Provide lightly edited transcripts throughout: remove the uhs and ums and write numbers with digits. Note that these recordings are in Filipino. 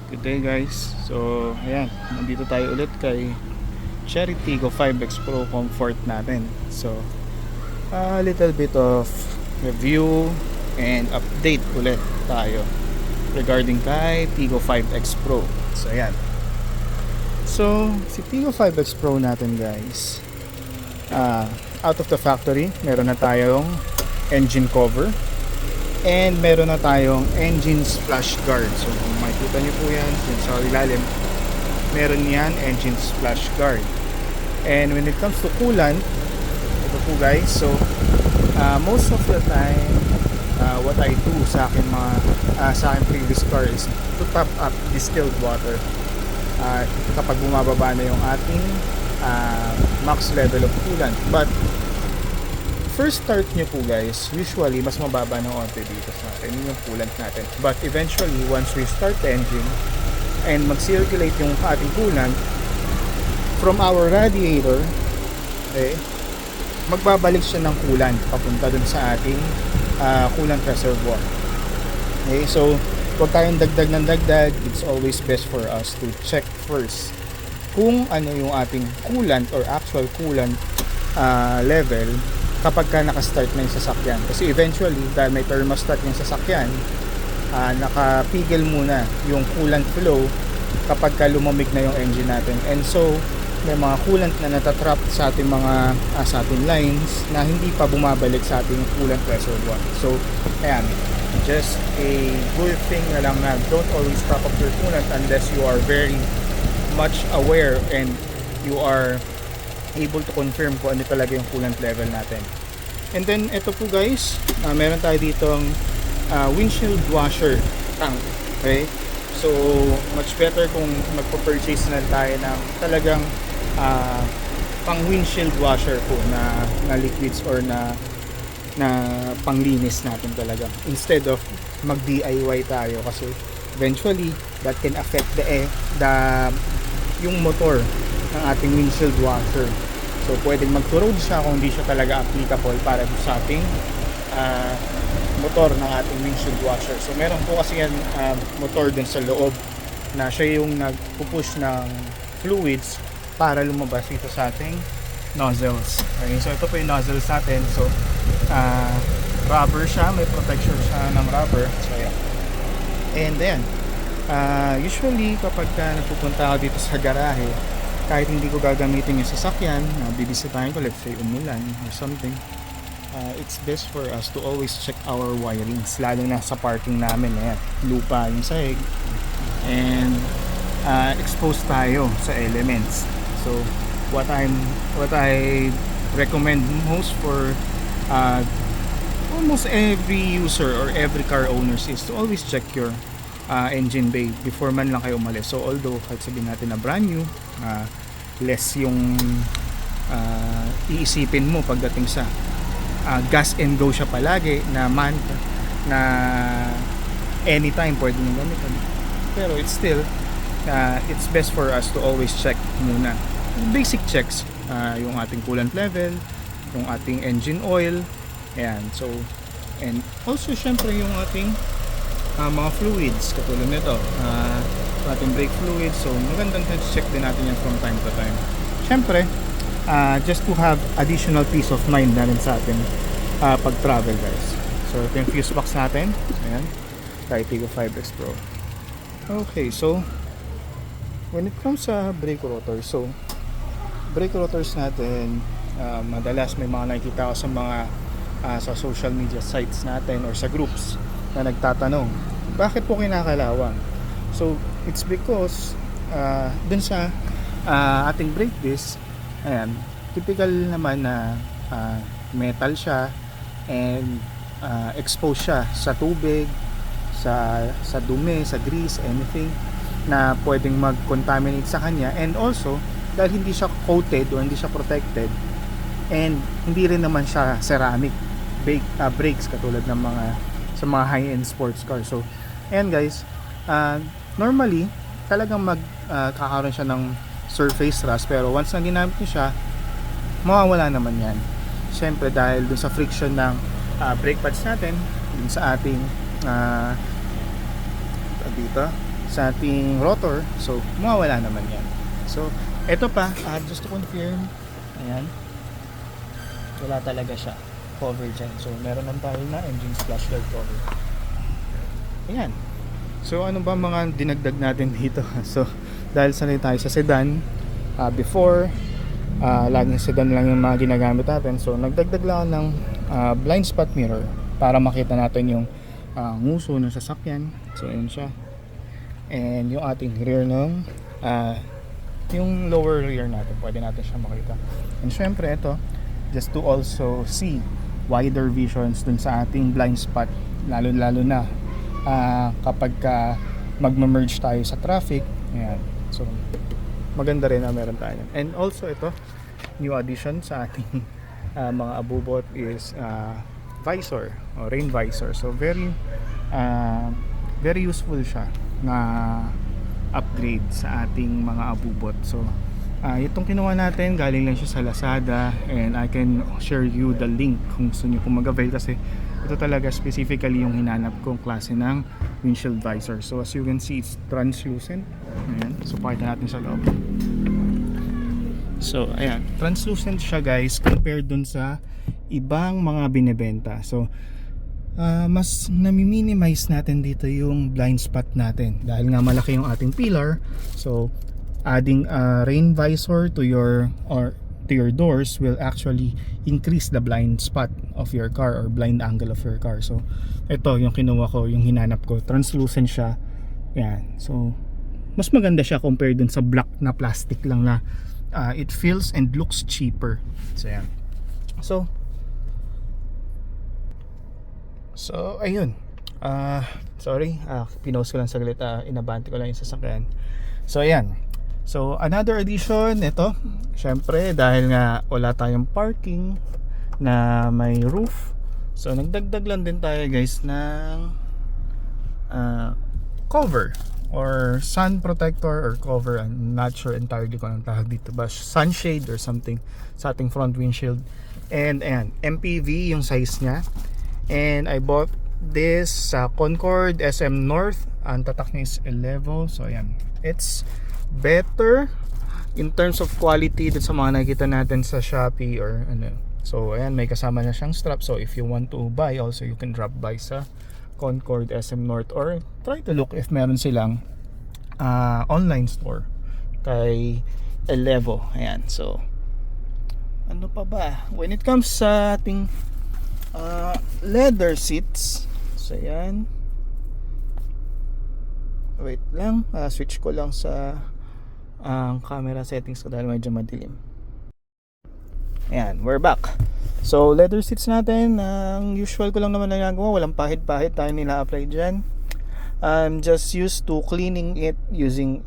Good day guys. So, ayan, nandito tayo ulit kay Cherry Tiggo 5X Pro Comfort natin. So, a little bit of review and update ulit tayo regarding kay Tiggo 5X Pro. So, ayan. So, si Tiggo 5X Pro natin guys, out of the factory, meron na tayong engine cover and meron na tayong engine splash guard. So kung makikita nyo po yan dun sa ilalim, meron yan engine splash guard. And when it comes to coolant, ito po guys, so most of the time what I do sa akin sa akin previous car is to top up distilled water kapag bumababa na yung ating max level of coolant. But first start nyo po guys, usually mas mababa ng onte dito sa atin yung coolant natin. But eventually, once we start the engine and mag-circulate yung ating coolant from our radiator, okay, magbabalik siya ng coolant papunta dun sa ating coolant reservoir. Okay, so huwag tayong dagdag ng dagdag. It's always best for us to check first kung ano yung ating coolant or actual coolant level kapag ka nakastart na yung sasakyan. Kasi eventually, dahil may thermostat yung sasakyan, nakapigil muna yung coolant flow kapag ka lumamig na yung engine natin. And so, may mga coolant na natatrap sa ating mga sa ating lines na hindi pa bumabalik sa ating coolant reservoir. So, ayan, just a good thing na lang na don't always top up your coolant unless you are very much aware and you are able to confirm kung ano talaga yung coolant level natin. And then ito po guys, meron tayo ditong windshield washer tank. Okay? So much better kung magpo-purchase na tayo ng talagang pang windshield washer po na liquids or na panglinis natin talaga, instead of mag DIY tayo, kasi eventually that can affect yung motor ng ating windshield washer. So pwedeng mag-corrode siya kung hindi siya talaga applicable para sa ating motor ng ating windshield washer. So meron po kasi yan motor din sa loob na siya yung nagpupush ng fluids para lumabas dito sa ating nozzles. Okay, so ito po yung nozzles natin. So rubber siya, may protection siya ng rubber. So yan. And then usually kapag napupunta ako dito sa garahe, kahit hindi ko gagamitin yung sasakyan, bibisitahin ko, let's say umulan or something, it's best for us to always check our wirings, lalo na sa parking namin. Ayan, lupa yung sahig and exposed tayo sa elements. So what I recommend most for almost every user or every car owners is to always check your engine bay before man lang kayo umalis. So although kahit sabihin natin na brand new, less yung iisipin mo pagdating sa gas and go siya palagi na anytime pwede nyo gamitin, pero it's still it's best for us to always check muna basic checks, yung ating coolant level, yung ating engine oil, ayan. So and also syempre yung ating mga fluids katulad nito, ating brake fluids. So magandang check din natin yan from time to time, syempre just to have additional peace of mind na rin sa atin pag travel guys. So ito yung fuse box natin, ayan, kay Tiggo 5X Pro. Okay, so when it comes sa brake rotor, so brake rotors natin, madalas may mga nakikita ko sa mga sa social media sites natin or sa groups na nagtatanong, bakit po kinakalawang? So it's because dun sa ating brake disc, ayan, typical naman na metal siya and exposed siya sa tubig, sa dumi, sa grease, anything na pwedeng mag-contaminate sa kanya. And also dahil hindi siya coated or hindi siya protected, and hindi rin naman siya ceramic brakes katulad ng sa mga high-end sports car. So ayan guys, normally talagang kakaroon siya ng surface rust, pero once na ginamit niyo siya, mawawala naman yan. Siyempre dahil dun sa friction ng brake pads natin dun sa ating dito sa ating rotor, so mawawala naman yan. So ito pa, just to confirm, ayan, wala talaga siya cover dyan. So meron lang tayo na engine splash guard cover. Ayan. So ano ba mga dinagdag natin dito? So dahil sanay tayo sa sedan, before laging sedan lang yung mga ginagamit natin, so nagdagdag lang ng blind spot mirror para makita natin yung nguso ng sasakyan. So ayun siya. And yung ating rear ng yung lower rear natin, pwede natin siya makita. And syempre ito, just to also see wider visions dun sa ating blind spot, lalo na kapag magma-merge tayo sa traffic. Ayan. So maganda rin na meron tayo. And also ito, new addition sa ating mga abubot is visor or rain visor. So very useful siya na upgrade sa ating mga abubot. So itong kinuha natin, galing lang siya sa Lazada, and I can share you the link kung gusto nyo kung mag-avail, kasi ito talaga specifically yung hinanap kong klase ng windshield visor. So as you can see, it's translucent. Ayan, so pakita natin sa loob. So ayan, translucent siya guys compared dun sa ibang mga binebenta. So mas nami-minimize natin dito yung blind spot natin dahil nga malaki yung ating pillar. So adding a rain visor to your doors will actually increase the blind spot of your car or blind angle of your car. So ito yung kinuha ko, yung hinanap ko, translucent siya. Yan. So mas maganda siya compared dun sa black na plastic lang na it feels and looks cheaper. So yan. So ayun. Sorry, pinost ko lang saglit, inabante ko lang yung sasakyan. So ayan. So another addition, ito, syempre dahil nga wala tayong parking na may roof, so nagdagdag lang din tayo guys ng cover or sun protector or cover. I'm not sure entirely kung anong tawag dito, ba sunshade or something sa ating front windshield. And ayan, MPV yung size nya, and I bought this sa Concord SM North. Ang tatak niya is 11. So ayan, it's better in terms of quality dun sa mga nakikita natin sa Shopee or ano. So ayan, may kasama na siyang strap. So if you want to buy also, you can drop by sa Concord SM North or try to look if meron silang online store kay Elevo. Ayan. So ano pa ba? When it comes sa ating leather seats, so ayan, wait lang, switch ko lang sa camera settings ko dahil medyo madilim. Ayan, we're back. So leather seats natin, ang usual ko lang naman na nagawa, walang pahid-pahid tayo nila-apply dyan. I'm just used to cleaning it using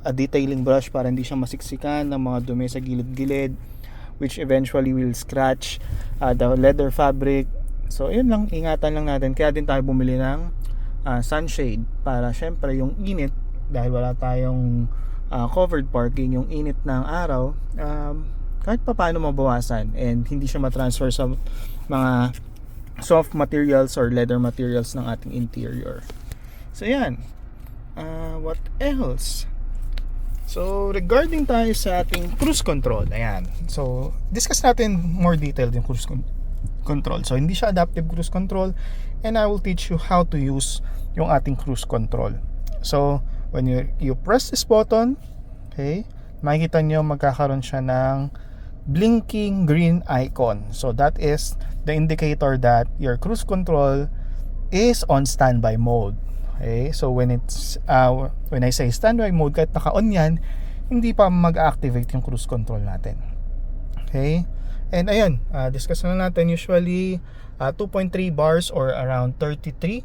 a detailing brush para hindi siya masiksikan ng mga dumi sa gilid-gilid, which eventually will scratch the leather fabric. So yun lang, ingatan lang natin. Kaya din tayo bumili ng sunshade para syempre yung init, dahil wala tayong covered parking, yung init ng araw kahit pa paano mabawasan and hindi siya matransfer sa mga soft materials or leather materials ng ating interior. So yan, what else? So regarding tayo sa ating cruise control, ayan, so discuss natin more detailed yung cruise control. So hindi siya adaptive cruise control, and I will teach you how to use yung ating cruise control. So when you press this button, okay, makikita nyo magkakaroon siya ng blinking green icon. So that is the indicator that your cruise control is on standby mode. Okay, so when I say standby mode, kahit naka-on yan, hindi pa mag-activate yung cruise control natin. Okay, and ayun, discuss na natin. Usually 2.3 bars or around 33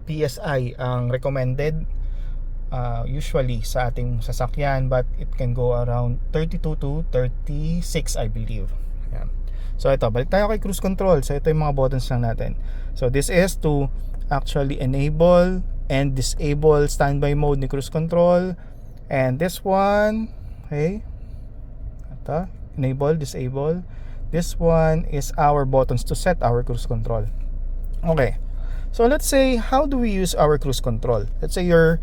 PSI ang recommended usually sa ating sasakyan, but it can go around 32 to 36 I believe. Ayan. So ito, balik tayo kay cruise control. So ito yung mga buttons lang natin. So this is to actually enable and disable standby mode ni cruise control, and this one, okay, ito, enable, disable. This one is our buttons to set our cruise control. Okay, So let's say, how do we use our cruise control? Let's say you're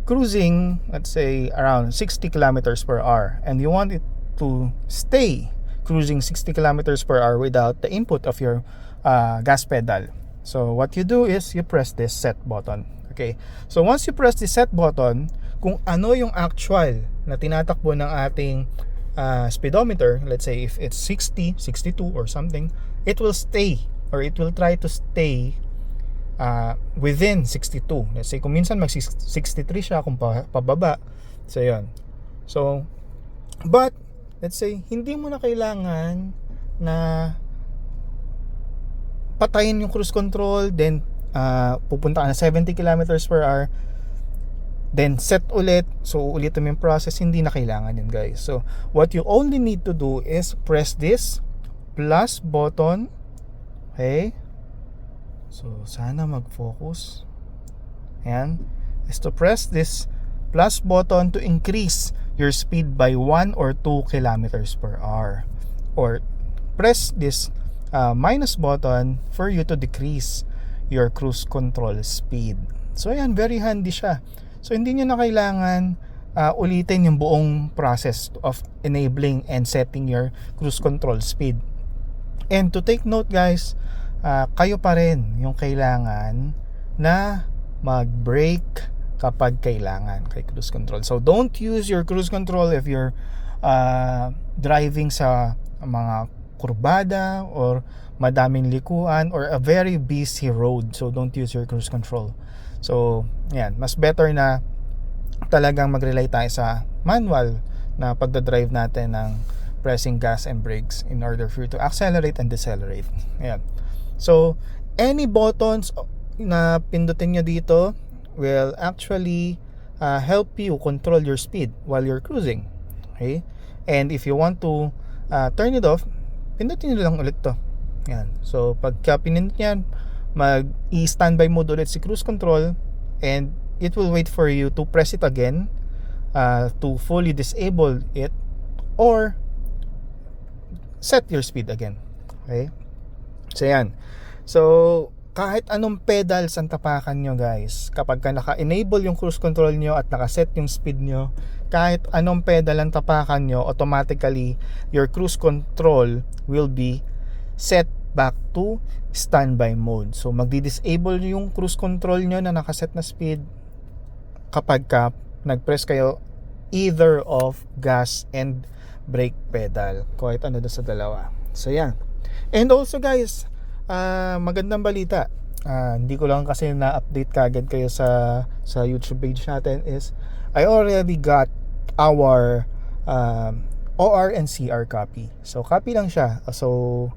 cruising, let's say around 60 kilometers per hour, and you want it to stay cruising 60 kilometers per hour without the input of your gas pedal. So what you do is you press this set button. Okay, so once you press the set button, kung ano yung actual na tinatakbo ng ating speedometer, let's say if it's 60, 62 or something, it will stay, or it will try to stay within 62. Let's say kung minsan mag 63 siya kung pababa. So yun. So but let's say hindi mo na kailangan na patayin yung cruise control, then pupunta ka na 70 kilometers per hour, then set ulit, so ulitin mo yung process. Hindi na kailangan yun, guys. So what you only need to do is press this plus button. Okay, so sana mag-focus. Ayan, is to press this plus button to increase your speed by 1 or 2 kilometers per hour, or press this minus button for you to decrease your cruise control speed. So ayan, very handy siya. So hindi nyo na kailangan ulitin yung buong process of enabling and setting your cruise control speed. And to take note, guys, kayo pa rin yung kailangan na mag-brake kapag kailangan kay cruise control. So don't use your cruise control if you're driving sa mga kurbada or madaming likuan or a very busy road. So don't use your cruise control. So yan, mas better na talagang mag-rely tayo sa manual na pagdadrive natin ng pressing gas and brakes in order for you to accelerate and decelerate. Ayan. So any buttons na pindutin nyo dito will actually help you control your speed while you're cruising. Okay? And if you want to turn it off, pindutin nyo lang ulit to. Yan. So pagka pinindot yan, mag-i-standby mode ulit si cruise control, and it will wait for you to press it again to fully disable it or set your speed again. Okay? So yan. So kahit anong pedals ang tapakan nyo, guys, kapag ka naka-enable yung cruise control nyo at naka-set yung speed nyo, kahit anong pedal ang tapakan nyo, automatically your cruise control will be set back to standby mode. So magdi-disable yung cruise control nyo na nakaset na speed kapag ka nag-press kayo either of gas and brake pedal, kahit ano doon sa dalawa. So yan. And also, guys, magandang balita, hindi ko lang kasi na-update kagad kayo sa YouTube page natin, is I already got our OR and CR copy. So copy lang siya. So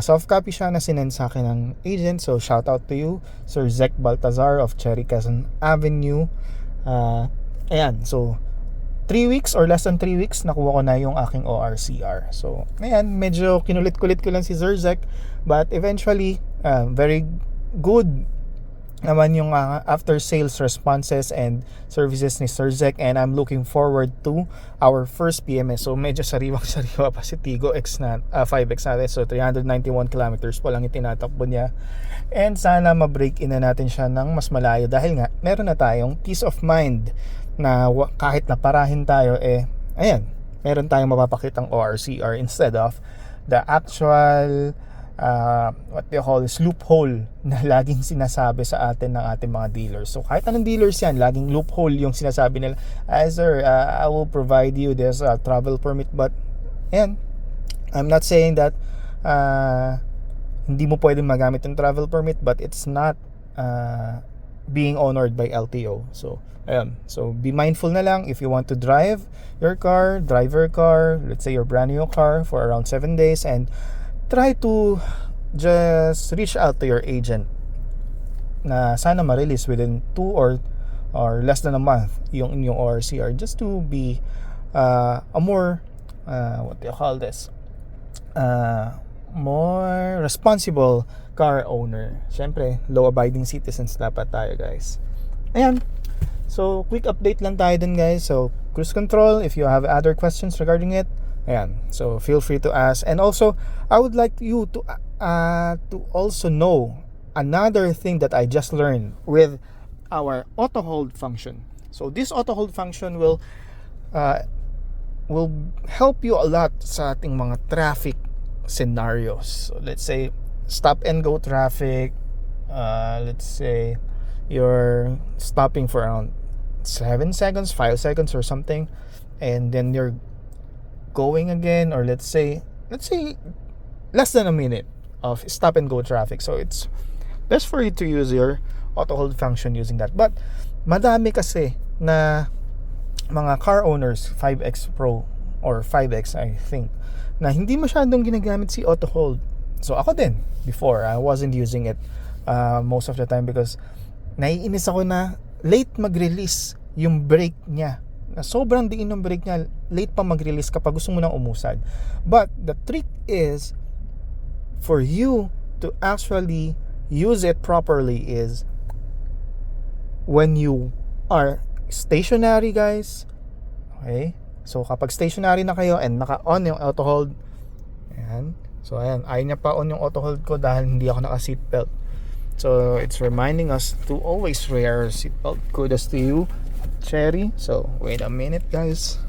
soft copy siya na sinend sa akin ng agent. So shout out to you, Sir Zek Baltazar of Cherry Quezon Avenue. Ayan, so 3 weeks or less than 3 weeks nakuha ko na yung aking ORCR. So ayan, medyo kinulit-kulit ko lang si Sir Zek, but eventually very good naman yung after sales responses and services ni Sir Zek, and I'm looking forward to our first PMS. So medyo sariwang-sariwa pa si Tigo X na 5X natin. So 391 kilometers po lang itinatakbo niya, and sana ma-break in na natin siya ng mas malayo, dahil nga meron na tayong peace of mind na kahit naparahin tayo, ayan, meron tayong mapapakitang ORCR instead of the actual what they call is loophole na laging sinasabi sa atin ng ating mga dealers. So kahit anong dealers yan, laging loophole yung sinasabi nila. Sir, I will provide you this travel permit, but ayan, I'm not saying that hindi mo pwedeng magamit yung travel permit, but it's not being honored by LTO. So ayan, so be mindful na lang. If you want to drive your car, let's say your brand new car for around 7 days, and try to just reach out to your agent na sana ma-release within 2 or less than a month yung inyong ORCR, just to be a more what do you call this, more responsible car owner. Siyempre, law-abiding citizens dapat tayo, guys. Ayan, so quick update lang tayo dun, guys. So cruise control, if you have other questions regarding it, ayan, so feel free to ask. And also, I would like you to also know another thing that I just learned with our auto hold function. So this auto hold function will help you a lot sa ating mga traffic scenarios. So let's say stop and go traffic. Let's say you're stopping for around 7 seconds, 5 seconds or something, and then you're going again, or let's say less than a minute of stop and go traffic. So it's best for you to use your auto hold function using that. But madami kasi na mga car owners, 5X Pro or 5X I think, na hindi masyadong ginagamit si auto hold. So ako din, before I wasn't using it most of the time because naiinis ako na late mag-release yung brake niya. Na sobrang diin ng brake niya, late pa mag-release kapag gusto mo nang umusad. But the trick is for you to actually use it properly is when you are stationary, guys. Okay? So kapag stationary na kayo and naka-on yung auto hold, ayan. So ayan, ayaw niya pa on yung auto hold ko dahil hindi ako naka-seatbelt. So it's reminding us to always wear our seatbelt. Kudos to you, Cherry. So wait a minute, guys.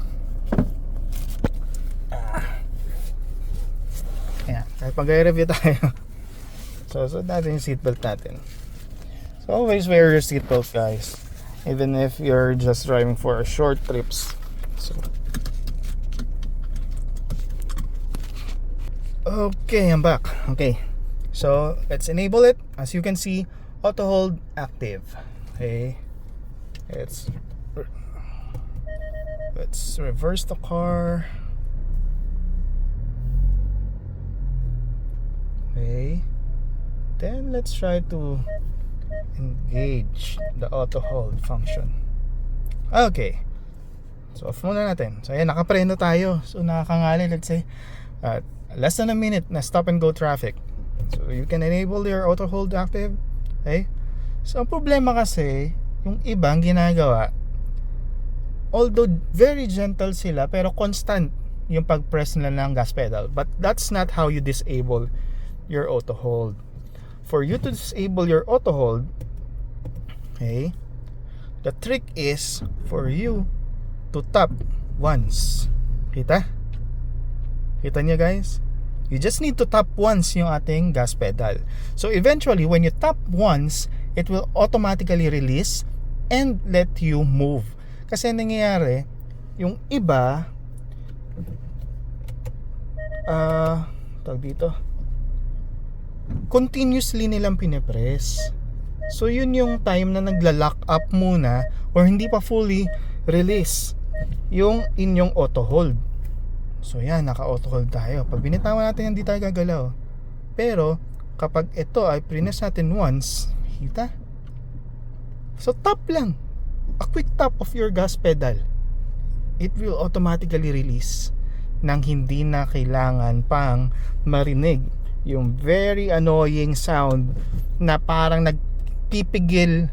Ayan, kahit mag-review tayo. So natin yung seatbelt natin. So always wear your seatbelt, guys, even if you're just driving for a short trips. So okay, I'm back. Okay, so let's enable it. As you can see, auto hold active. Okay, let's reverse the car. Okay, then let's try to engage the auto hold function. Okay, so off muna natin. So ayan, nakapreno tayo. So nakakangali, let's say less than a minute na stop and go traffic. So you can enable your auto hold active. Okay, so ang problema kasi yung ibang ginagawa, although very gentle sila, pero constant yung pag-press nila ng gas pedal. But that's not how you disable your auto hold. For you to disable your auto hold, okay, the trick is for you to tap once. Kita niya, guys? You just need to tap once yung ating gas pedal. So eventually, when you tap once, it will automatically release and let you move. Kasi nangyayari, yung iba tawag dito, continuously nilang pinipress. So yun yung time na nagla-lock up muna or hindi pa fully release yung inyong auto hold. So yan, naka-auto hold tayo. Pag binitawan natin, hindi tayo gagalaw. Pero kapag ito ay press natin once, kita? So tap lang, a quick tap of your gas pedal, it will automatically release nang hindi na kailangan pang marinig yung very annoying sound na parang nagpipigil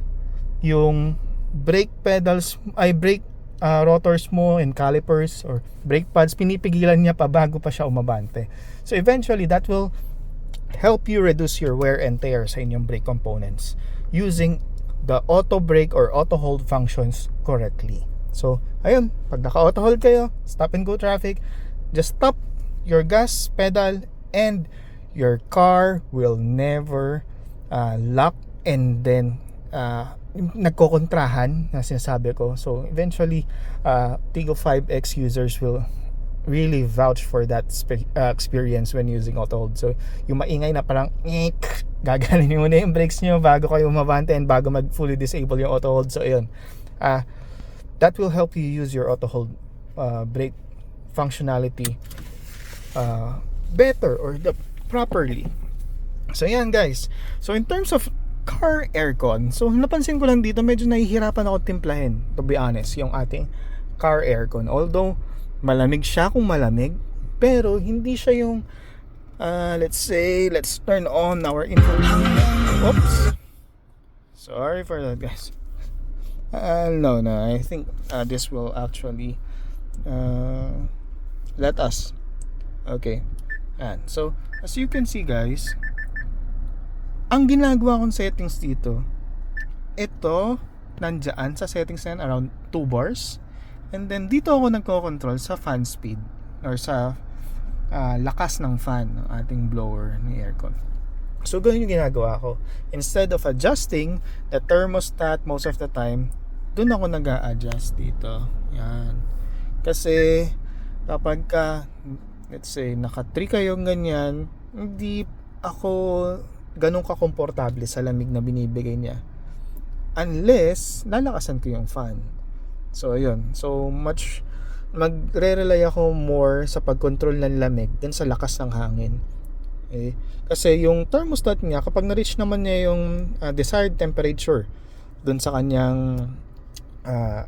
yung brake pedals ay brake rotors mo and calipers or brake pads, pinipigilan niya pa bago pa siya umabante. So eventually that will help you reduce your wear and tear sa inyong brake components using the auto brake or auto hold functions correctly. So ayun, pag naka-auto hold kayo, stop and go traffic, just stop your gas pedal and your car will never lock and then nagkokontrahan na sinasabi ko. So eventually Tigo 5X users will really vouch for that experience when using auto hold. So yung maingay na parang gaganin nyo muna yung brakes nyo bago kayo umabante and bago mag fully disable yung auto hold. So ayun, that will help you use your auto hold brake functionality better or properly. So yan, guys. So in terms of car aircon, so napansin ko lang dito medyo nahihirapan ako timplahin, to be honest, yung ating car aircon. Although malamig siya kung malamig, pero hindi siya yung let's say, let's turn on our infotainment. Oops, sorry for that, guys. No, I think this will actually let us. Okay, and so as you can see, guys, Ang ginagawa kong settings dito, ito, nandyan sa settings na yan, around 2 bars. And then, dito ako nagko-control sa fan speed or sa lakas ng fan ng ating blower ni aircon. So, ganun yung ginagawa ko. Instead of adjusting the thermostat most of the time, dun ako nag-a-adjust dito. Yan. Kasi, kapag ka, let's say, naka-3 kayong ganyan, hindi ako ganun ka-komportable sa lamig na binibigay niya. Unless, lalakasan ko yung fan. So, ayun. So, magre-rely ako more sa pag-control ng lamig than sa lakas ng hangin. Okay? Kasi yung thermostat niya, kapag na-reach naman niya yung desired temperature dun sa kanyang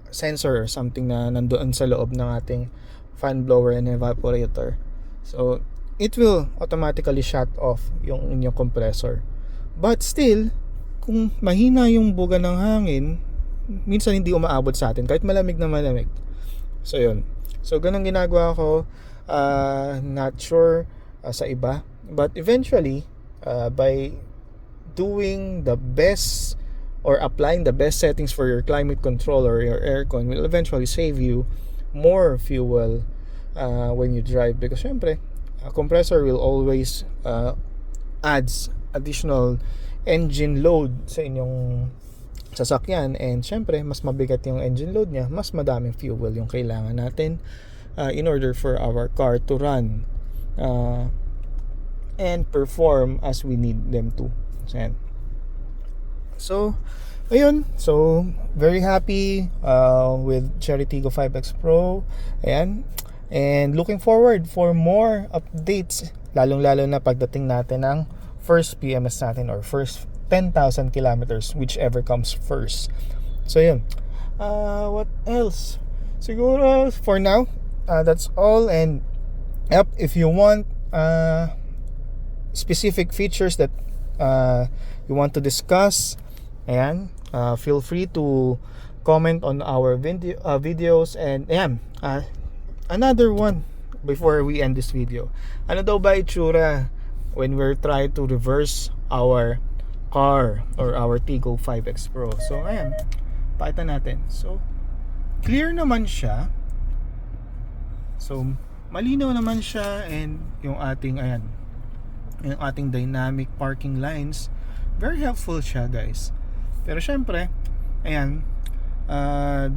sensor or something na nandoon sa loob ng ating fan blower and evaporator, so it will automatically shut off yung inyong compressor. But still, kung mahina yung buga ng hangin, minsan hindi umaabot sa atin kahit malamig na malamig. So yun. So ganun ginagawa ko. Not sure sa iba, but eventually by doing the best or applying the best settings for your climate control or your aircon will eventually save you more fuel when you drive, because syempre a compressor will always adds additional engine load sa inyong sasakyan, and syempre mas mabigat yung engine load niya, mas madaming fuel yung kailangan natin in order for our car to run and perform as we need them to. So ayun, so very happy with Cherry Tiggo 5X Pro. Ayan. And looking forward for more updates, lalong-lalo na pagdating natin ng first PMS natin or first 10,000 kilometers, whichever comes first. So yun. What else? Siguro for now, that's all. And yep, if you want specific features that you want to discuss, ayan, feel free to comment on our videos. And ayan, another one before we end this video. Ano daw ba itsura when we're trying to reverse our car or our Tiggo 5X Pro? So ayan, pakita natin. So clear naman siya. So malinaw naman siya, and yung ating dynamic parking lines, very helpful siya, guys. Pero syempre, ayan,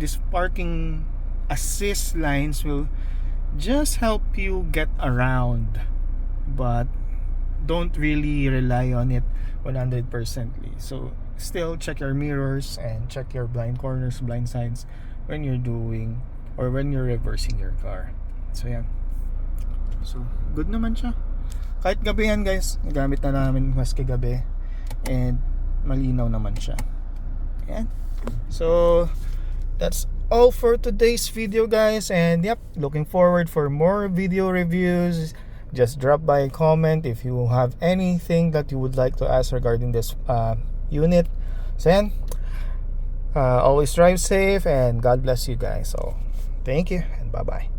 this parking assist lines will just help you get around, but don't really rely on it 100%. So still check your mirrors and check your blind corners, blind sides when you're doing or when you're reversing your car. So yan. So good naman siya. Kahit gabi yan, guys, nagamit na namin maski gabi, and malinaw naman siya. Ayan. So that's all for today's video, guys, and yep, looking forward for more video reviews. Just drop by a comment if you have anything that you would like to ask regarding this unit. So yan, always drive safe, and God bless you guys. So thank you, and bye bye.